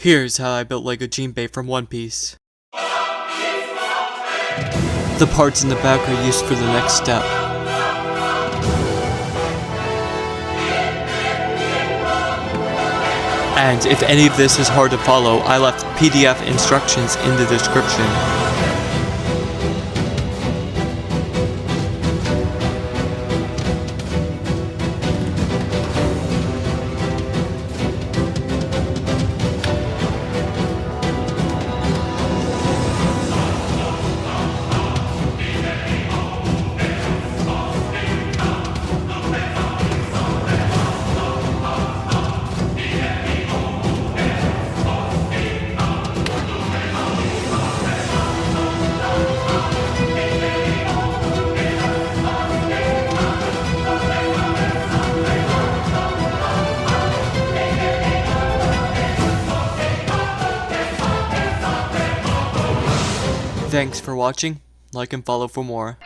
Here's how I built Lego JImbei from One Piece. The parts in the back are used for the next step. And if any of this is hard to follow, I left PDF instructions in the description. Thanks for watching, like and follow for more.